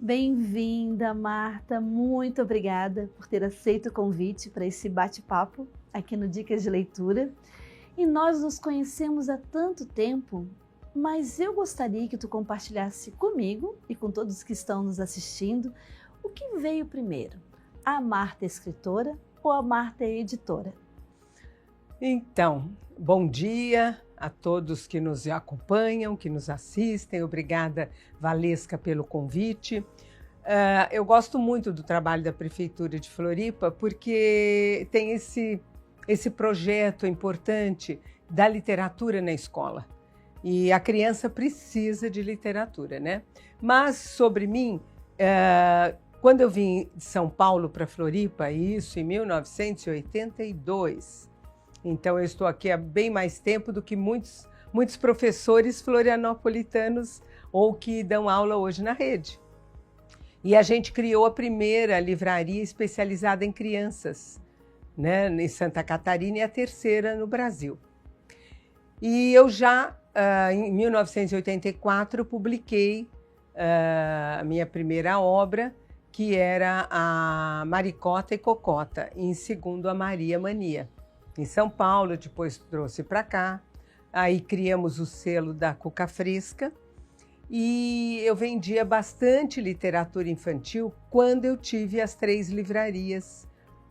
Bem-vinda, Marta. Muito obrigada por ter aceito o convite para esse bate-papo aqui no Dicas de Leitura. E nós nos conhecemos há tanto tempo, mas eu gostaria que tu compartilhasse comigo e com todos que estão nos assistindo o que veio primeiro, a Marta escritora ou a Marta editora? Então, bom dia a todos que nos acompanham, que nos assistem. Obrigada, Valesca, pelo convite. Eu gosto muito do trabalho da Prefeitura de Floripa porque tem esse projeto importante da literatura na escola. E a criança precisa de literatura, né? Mas, sobre mim, quando eu vim de São Paulo para Floripa, isso em 1982, então eu estou aqui há bem mais tempo do que muitos professores florianopolitanos ou que dão aula hoje na rede. E a gente criou a primeira livraria especializada em crianças, né, em Santa Catarina, e a terceira no Brasil. E eu já, em 1984, publiquei a minha primeira obra, que era a Maricota e Cocota, em Segundo a Maria Mania. Em São Paulo, depois trouxe para cá, aí criamos o selo da Cuca Fresca e eu vendia bastante literatura infantil quando eu tive as 3 livrarias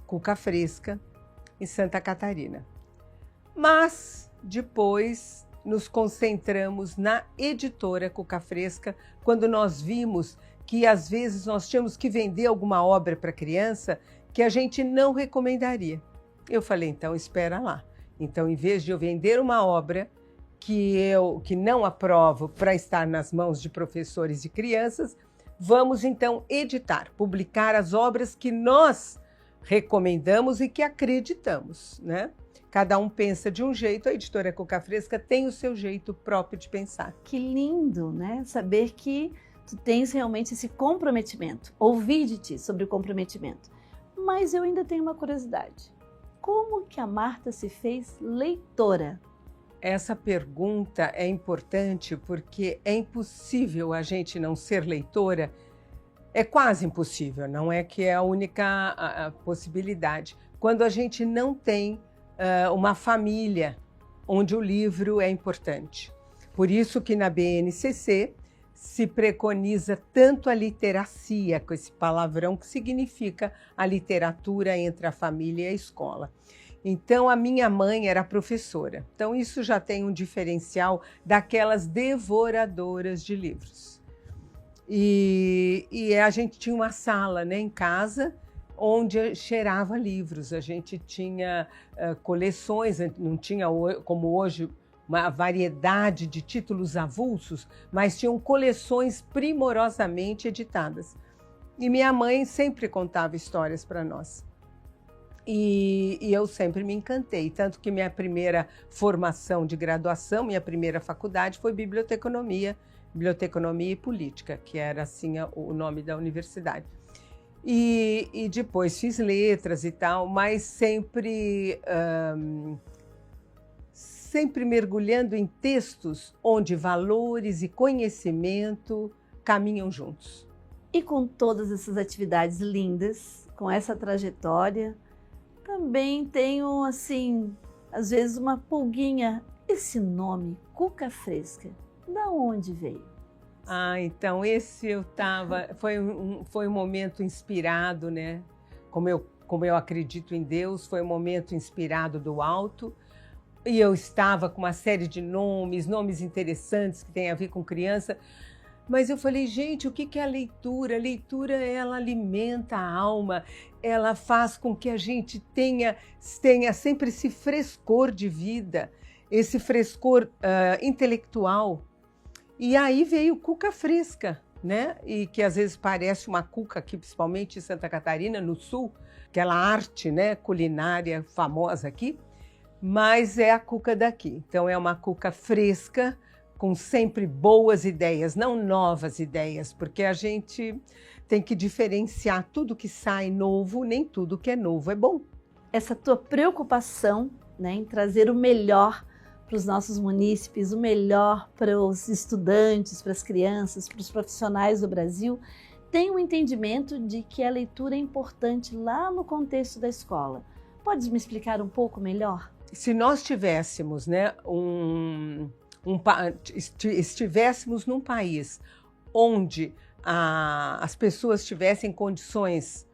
Cuca Fresca em Santa Catarina. Mas depois nos concentramos na editora Cuca Fresca quando nós vimos que às vezes nós tínhamos que vender alguma obra para criança que a gente não recomendaria. Eu falei, então, espera lá. Então, em vez de eu vender uma obra que não aprovo para estar nas mãos de professores e crianças, vamos, então, editar, publicar as obras que nós recomendamos e que acreditamos, né? Cada um pensa de um jeito, a editora Cuca Fresca tem o seu jeito próprio de pensar. Que lindo, né? Saber que tu tens realmente esse comprometimento, ouvir de ti sobre o comprometimento. Mas eu ainda tenho uma curiosidade. Como que a Marta se fez leitora? Essa pergunta é importante porque é impossível a gente não ser leitora. É quase impossível, não é que é a única possibilidade. Quando a gente não tem uma família onde o livro é importante. Por isso que na BNCC se preconiza tanto a literacia, com esse palavrão que significa a literatura entre a família e a escola. Então, a minha mãe era professora. Então, isso já tem um diferencial daquelas devoradoras de livros. E a gente tinha uma sala, né, em casa, onde cheirava livros. A gente tinha coleções, não tinha como hoje uma variedade de títulos avulsos, mas tinham coleções primorosamente editadas. E minha mãe sempre contava histórias para nós. E eu sempre me encantei, tanto que minha primeira formação de graduação, minha primeira faculdade foi biblioteconomia e política, que era assim o nome da universidade. E depois fiz letras e tal, mas sempre mergulhando em textos onde valores e conhecimento caminham juntos. E com todas essas atividades lindas, com essa trajetória, também tenho, assim, às vezes uma pulguinha. Esse nome, Cuca Fresca, da onde veio? Então esse foi um momento inspirado, né? Como eu acredito em Deus, foi um momento inspirado do alto. E eu estava com uma série de nomes interessantes que têm a ver com criança. Mas eu falei, gente, o que é a leitura? A leitura, ela alimenta a alma, ela faz com que a gente tenha sempre esse frescor de vida, esse frescor intelectual. E aí veio Cuca Fresca, né? E que às vezes parece uma cuca aqui, principalmente em Santa Catarina, no sul, aquela arte, né, culinária famosa aqui. Mas é a cuca daqui. Então é uma cuca fresca, com sempre boas ideias, não novas ideias, porque a gente tem que diferenciar tudo que sai novo, nem tudo que é novo é bom. Essa tua preocupação, né, em trazer o melhor para os nossos munícipes, o melhor para os estudantes, para as crianças, para os profissionais do Brasil, tenho um entendimento de que a leitura é importante lá no contexto da escola. Pode me explicar um pouco melhor? Se nós tivéssemos, né, estivéssemos num país onde as pessoas tivessem condições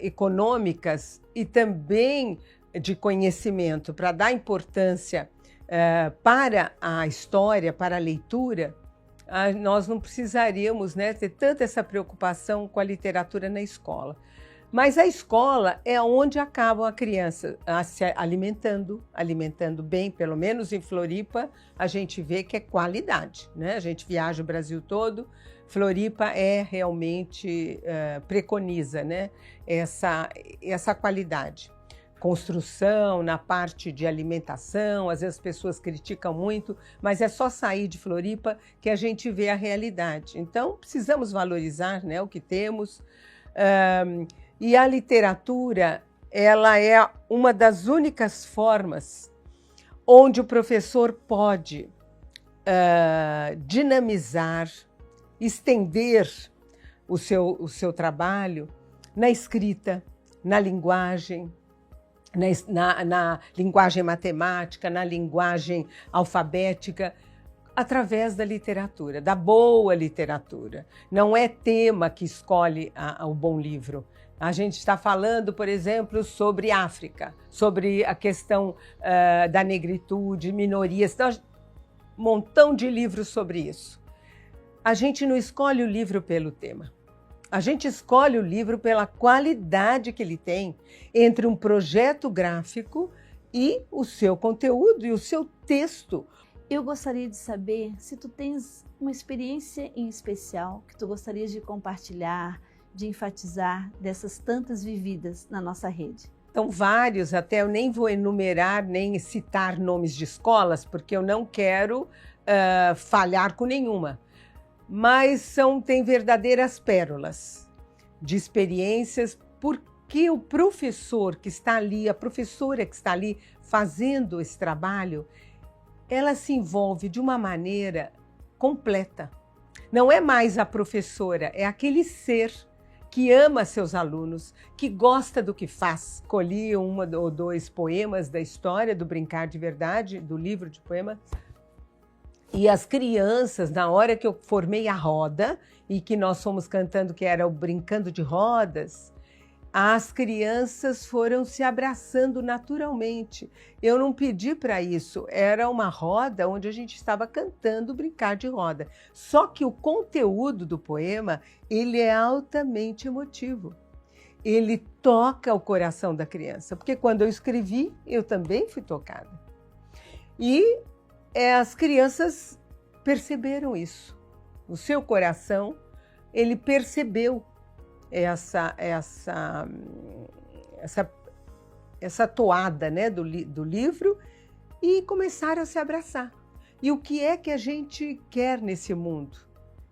econômicas e também de conhecimento para dar importância para a história, para a leitura, nós não precisaríamos, né, ter tanta essa preocupação com a literatura na escola. Mas a escola é onde acaba a criança se alimentando bem, pelo menos em Floripa, a gente vê que é qualidade, né? A gente viaja o Brasil todo, Floripa realmente preconiza, né, essa qualidade. Construção, na parte de alimentação, às vezes as pessoas criticam muito, mas é só sair de Floripa que a gente vê a realidade. Então, precisamos valorizar, né, o que temos. E a literatura, ela é uma das únicas formas onde o professor pode dinamizar, estender o seu trabalho na escrita, na linguagem, na linguagem matemática, na linguagem alfabética, através da literatura, da boa literatura. Não é tema que escolhe o bom livro. A gente está falando, por exemplo, sobre África, sobre a questão da negritude, minorias, então, um montão de livros sobre isso. A gente não escolhe o livro pelo tema. A gente escolhe o livro pela qualidade que ele tem entre um projeto gráfico e o seu conteúdo e o seu texto. Eu gostaria de saber se tu tens uma experiência em especial que tu gostarias de compartilhar, de enfatizar dessas tantas vividas na nossa rede. Então, vários, até eu nem vou enumerar, nem citar nomes de escolas, porque eu não quero falhar com nenhuma. Mas tem verdadeiras pérolas de experiências, porque o professor que está ali, a professora que está ali fazendo esse trabalho, ela se envolve de uma maneira completa. Não é mais a professora, é aquele ser que ama seus alunos, que gosta do que faz. Escolhi 1 ou 2 poemas da história do Brincar de Verdade, do livro de poemas. E as crianças, na hora que eu formei a roda, e que nós fomos cantando que era o Brincando de Rodas, as crianças foram se abraçando naturalmente. Eu não pedi para isso, era uma roda onde a gente estava cantando Brincar de Roda. Só que o conteúdo do poema, ele é altamente emotivo. Ele toca o coração da criança, porque quando eu escrevi, eu também fui tocada. E as crianças perceberam isso. O seu coração, ele percebeu essa toada, né, do livro, e começaram a se abraçar. E o que é que a gente quer nesse mundo?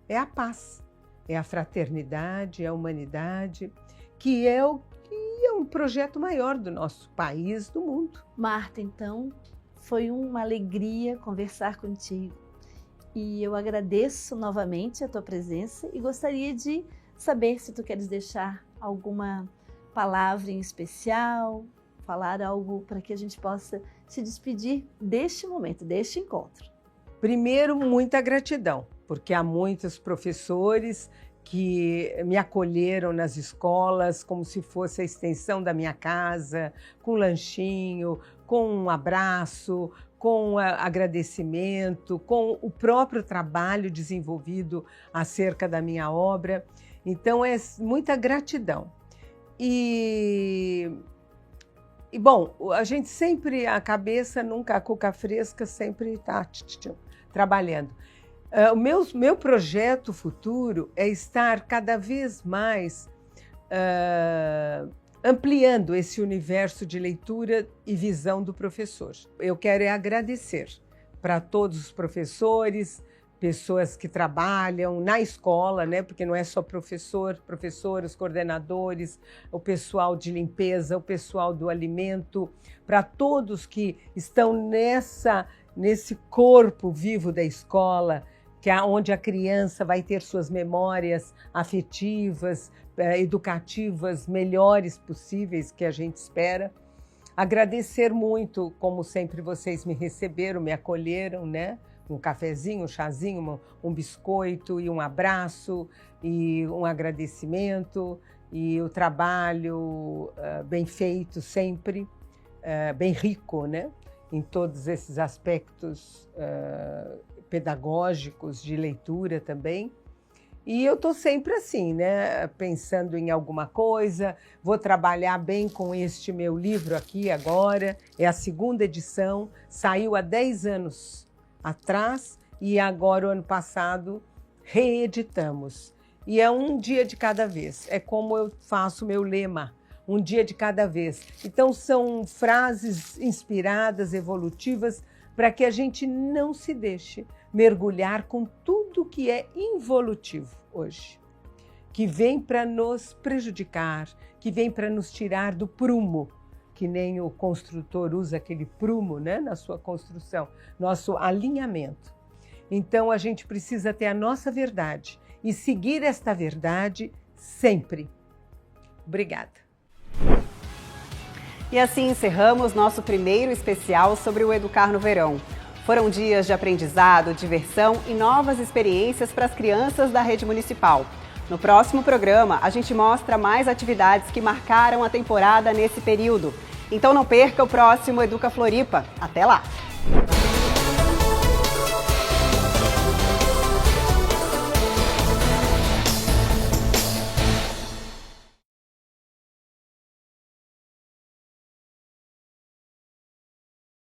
É a paz, é a fraternidade, é a humanidade, que é um projeto maior do nosso país, do mundo. Marta, então, foi uma alegria conversar contigo. E eu agradeço novamente a tua presença e gostaria de saber se tu queres deixar alguma palavra em especial, falar algo para que a gente possa se despedir deste momento, deste encontro. Primeiro, muita gratidão, porque há muitos professores que me acolheram nas escolas como se fosse a extensão da minha casa, com lanchinho, com um abraço, com agradecimento, com o próprio trabalho desenvolvido acerca da minha obra. Então, é muita gratidão. E bom, a gente sempre, a cabeça nunca, a cuca fresca, sempre está trabalhando. O meu projeto futuro é estar cada vez mais ampliando esse universo de leitura e visão do professor. Eu quero agradecer para todos os professores, pessoas que trabalham na escola, né? Porque não é só professores, coordenadores, o pessoal de limpeza, o pessoal do alimento, para todos que estão nesse corpo vivo da escola, onde a criança vai ter suas memórias afetivas, educativas melhores possíveis que a gente espera. Agradecer muito, como sempre vocês me receberam, me acolheram, né? Um cafezinho, um chazinho, um biscoito e um abraço e um agradecimento e o trabalho bem feito sempre, bem rico, né? Em todos esses aspectos pedagógicos, de leitura também. E eu estou sempre assim, né? Pensando em alguma coisa, vou trabalhar bem com este meu livro aqui agora, é a 2ª edição, saiu há 10 anos atrás e agora, o ano passado, reeditamos. E é um dia de cada vez, é como eu faço o meu lema, um dia de cada vez. Então são frases inspiradas, evolutivas, para que a gente não se deixe mergulhar com tudo que é involutivo hoje, que vem para nos prejudicar, que vem para nos tirar do prumo, que nem o construtor usa aquele prumo, né, na sua construção, nosso alinhamento. Então a gente precisa ter a nossa verdade e seguir esta verdade sempre. Obrigada. E assim encerramos nosso primeiro especial sobre o Educar no Verão. Foram dias de aprendizado, diversão e novas experiências para as crianças da rede municipal. No próximo programa, a gente mostra mais atividades que marcaram a temporada nesse período. Então não perca o próximo Educa Floripa. Até lá!